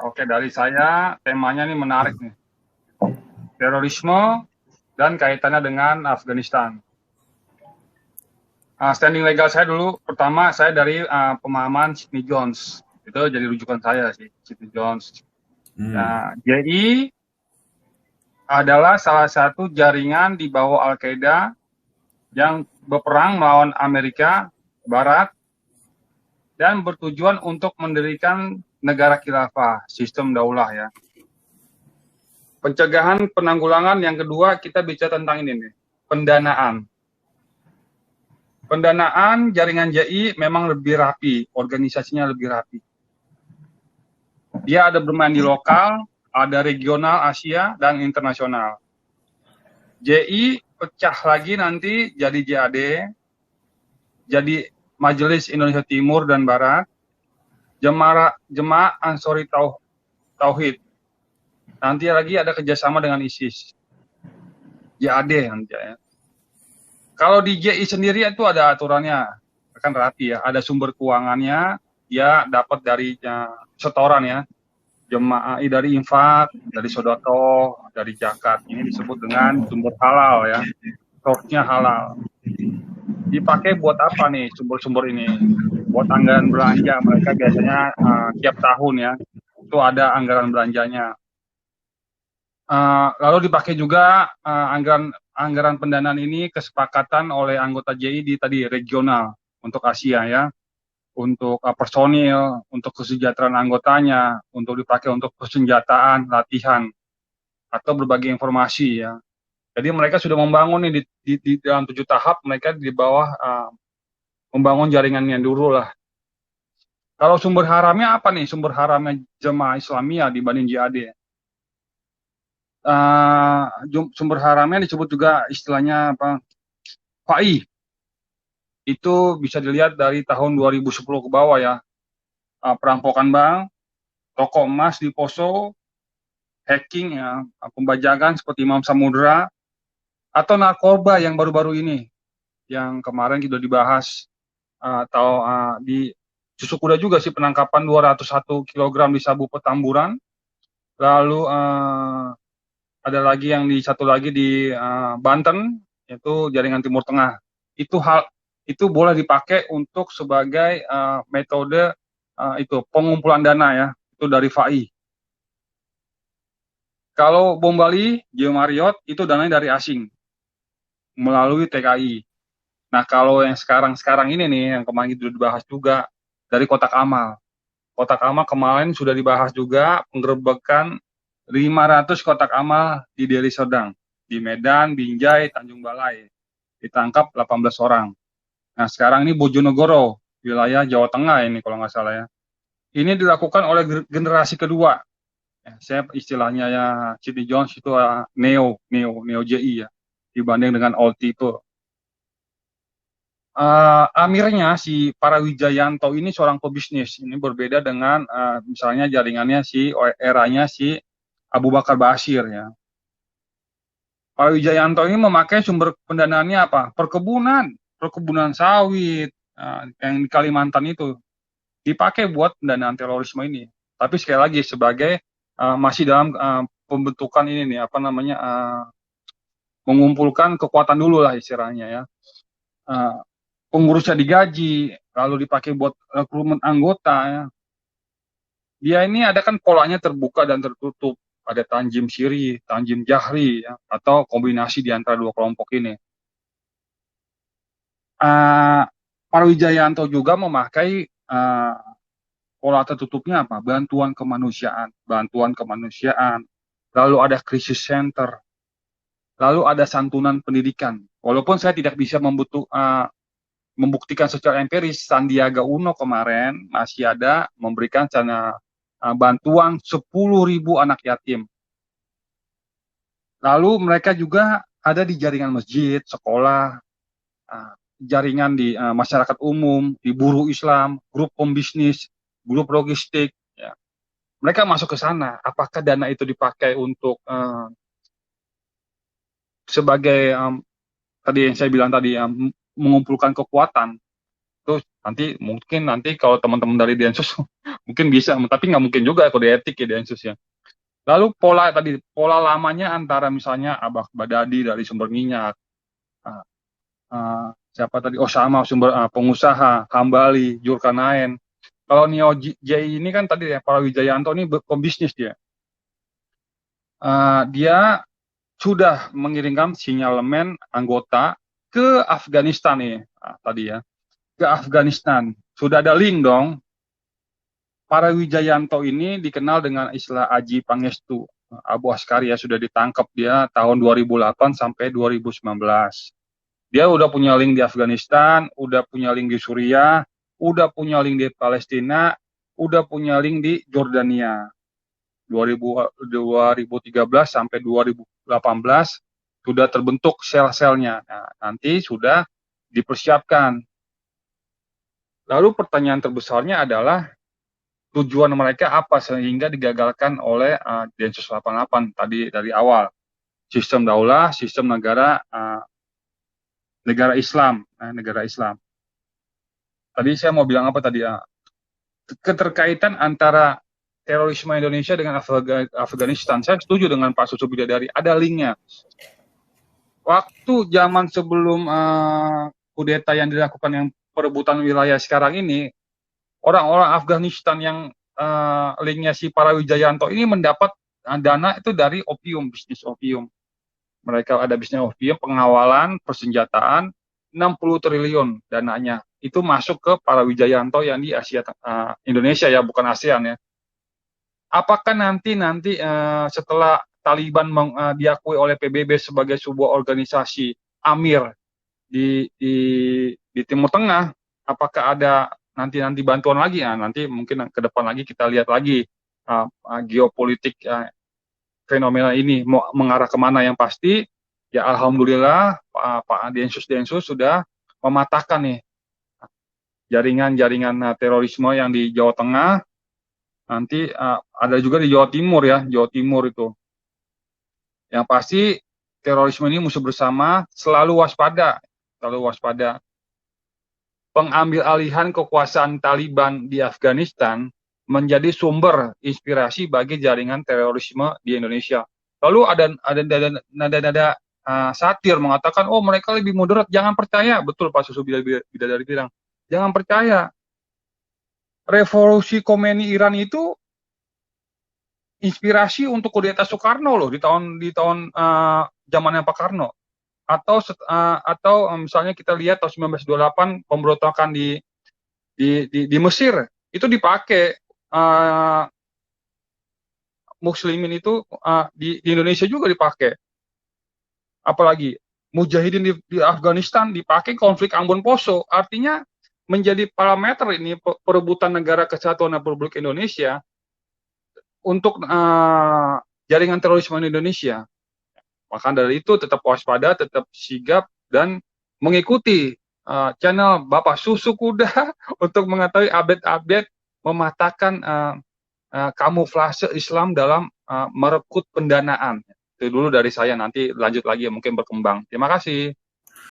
Oke, dari saya temanya nih menarik nih. Terorisme dan kaitannya dengan Afghanistan. Standing legal saya dulu, pertama saya dari pemahaman Sidney Jones. Itu jadi rujukan saya sih, Sidney Jones. JI adalah salah satu jaringan di bawah Al-Qaeda yang berperang melawan Amerika Barat dan bertujuan untuk mendirikan negara khilafah, sistem daulah ya. Pencegahan penanggulangan yang kedua kita bicara tentang ini nih, pendanaan. Pendanaan jaringan JI memang lebih rapi, organisasinya lebih rapi. Dia ada bermain di lokal, ada regional Asia dan internasional. JI pecah lagi nanti jadi JAD, jadi Majelis Indonesia Timur dan Barat, Jemaah Ansori Tauhid. Nanti lagi ada kerjasama dengan ISIS. JAD nanti ya. Kalau di JI sendiri itu ada aturannya, akan rapi ya. Ada sumber keuangannya, dia dapat dari setoran ya. Jemaah dari infak, dari sodako, dari zakat. Ini disebut dengan sumber halal ya. Source-nya halal. Dipakai buat apa nih sumber-sumber ini? Buat anggaran belanja. Mereka biasanya tiap tahun ya, itu ada anggaran belanjanya. Lalu dipakai juga anggaran pendanaan ini kesepakatan oleh anggota JI di tadi regional untuk Asia ya, untuk personil, untuk kesejahteraan anggotanya, untuk dipakai untuk persenjataan, latihan, atau berbagai informasi ya. Jadi mereka sudah membangun nih di dalam 7 tahap, mereka di bawah membangun jaringannya dulu lah. Kalau sumber haramnya apa nih? Sumber haramnya Jemaah Islamiyah dibanding JAD. Sumber haramnya disebut juga istilahnya apa? FAI. Itu bisa dilihat dari tahun 2010 ke bawah ya. Perampokan bank, toko emas di Poso, hacking ya, pembajakan seperti Imam Samudra, atau narkoba yang baru-baru ini, yang kemarin sudah dibahas, atau di Susu Kuda juga sih, penangkapan 201 kg di Sabu Petamburan. Lalu ada lagi yang satu lagi di Banten, yaitu jaringan Timur Tengah. Itu boleh dipakai untuk sebagai metode itu pengumpulan dana ya, itu dari FAI. Kalau bom Bali, Geo Marriott itu dananya dari asing melalui TKI. Nah kalau yang sekarang ini nih, yang kemarin itu dibahas juga dari Kotak Amal. Kotak Amal kemarin sudah dibahas juga, penggerebekan 500 kotak amal di Deli Serdang, di Medan, Binjai, Tanjung Balai. Ditangkap 18 orang. Nah sekarang ini Bojonegoro, wilayah Jawa Tengah ini kalau nggak salah ya. Ini dilakukan oleh generasi kedua. Saya istilahnya ya, Sidney Jones itu Neo JI ya, dibanding dengan old itu. Amirnya si Parawijayanto ini seorang pebisnis. Ini berbeda dengan misalnya jaringannya eranya si Abu Bakar Bashir ya. Parawijayanto ini memakai sumber pendanaannya apa? Perkebunan sawit yang di Kalimantan itu dipakai buat pendanaan terorisme ini. Tapi sekali lagi sebagai masih dalam pembentukan ini nih, apa namanya, mengumpulkan kekuatan dulu lah istilahnya ya. Pengurusnya digaji, lalu dipakai buat rekrutmen anggota ya. Dia ini ada kan polanya terbuka dan tertutup, ada Tanjim Siri, Tanjim Jahri ya, atau kombinasi di antara dua kelompok ini. Parawijayanto juga memakai pola tertutupnya apa? Bantuan kemanusiaan, lalu ada krisis center, lalu ada santunan pendidikan. Walaupun saya tidak bisa membuktikan secara empiris, Sandiaga Uno kemarin masih ada memberikan bantuan 10.000 anak yatim. Lalu mereka juga ada di jaringan masjid, sekolah, jaringan di masyarakat umum, di buruh Islam, grup pembisnis, grup logistik. Ya. Mereka masuk ke sana. Apakah dana itu dipakai untuk sebagai tadi yang saya bilang tadi mengumpulkan kekuatan? Terus Nanti kalau teman-teman dari Densus mungkin bisa, tapi nggak mungkin juga kode etik ya Densus ya. Lalu pola lamanya antara misalnya Abah Badadi dari sumber minyak, ah, siapa tadi Osama pengusaha, Hambali, Julkarnain. Kalau Neo J ini kan tadi ya para Wijayanto ini pembisnis dia. Dia sudah mengirimkan sinyalemen anggota ke Afghanistan nih tadi ya, ke Afghanistan. Sudah ada link dong. Para Wijayanto ini dikenal dengan istilah Aji Pangestu. Abu Askari ya sudah ditangkap dia tahun 2008 sampai 2019. Dia udah punya link di Afghanistan, udah punya link di Suriah, udah punya link di Palestina, udah punya link di Jordania. 2013 sampai 2018 sudah terbentuk sel-selnya. Nah, nanti sudah dipersiapkan. Lalu pertanyaan terbesarnya adalah tujuan mereka apa sehingga digagalkan oleh Densus 88 tadi dari awal. Sistem daulah, sistem negara Islam, negara Islam. Tadi saya mau bilang apa tadi ya? Keterkaitan antara terorisme Indonesia dengan Afghanistan. Saya setuju dengan Pak Susu Bidadari, ada linknya. Waktu zaman sebelum kudeta yang dilakukan yang perebutan wilayah sekarang ini, orang-orang Afghanistan yang linknya si para Wijayanto ini mendapat dana itu dari opium, bisnis opium. Mereka ada bisnis opium, pengawalan, persenjataan, 60 triliun dananya. Itu masuk ke para Wijayanto yang di Asia Indonesia ya, bukan ASEAN ya. Apakah nanti setelah Taliban diakui oleh PBB sebagai sebuah organisasi AMIR di Timur Tengah, apakah ada nanti bantuan lagi? Nanti mungkin ke depan lagi kita lihat lagi geopolitik fenomena ini mau mengarah kemana. Yang pasti ya alhamdulillah Pak Densus sudah mematahkan nih jaringan terorisme yang di Jawa Tengah. Nanti ada juga di Jawa Timur ya, Jawa Timur itu. Yang pasti terorisme ini musuh bersama, selalu waspada. Pengambil alihan kekuasaan Taliban di Afghanistan menjadi sumber inspirasi bagi jaringan terorisme di Indonesia. Lalu ada nada-nada satir mengatakan, oh mereka lebih moderat, jangan percaya. Betul Pak Susu Bidadari bilang, jangan percaya. Revolusi Khomeini Iran itu inspirasi untuk kudeta Soekarno loh di tahun zamannya Pak Karno. Atau misalnya kita lihat tahun 1928 pemberontakan di Mesir itu dipakai Muslimin itu di Indonesia juga dipakai. Apalagi Mujahidin di Afghanistan dipakai konflik Ambon Poso. Artinya menjadi parameter ini perebutan negara kesatuan Republik Indonesia untuk jaringan terorisme di Indonesia. Maka dari itu tetap waspada, tetap sigap, dan mengikuti channel Bapak Susu Kuda untuk mengetahui update-update mematahkan kamuflase Islam dalam merekrut pendanaan. Itu dulu dari saya, nanti lanjut lagi mungkin berkembang. Terima kasih.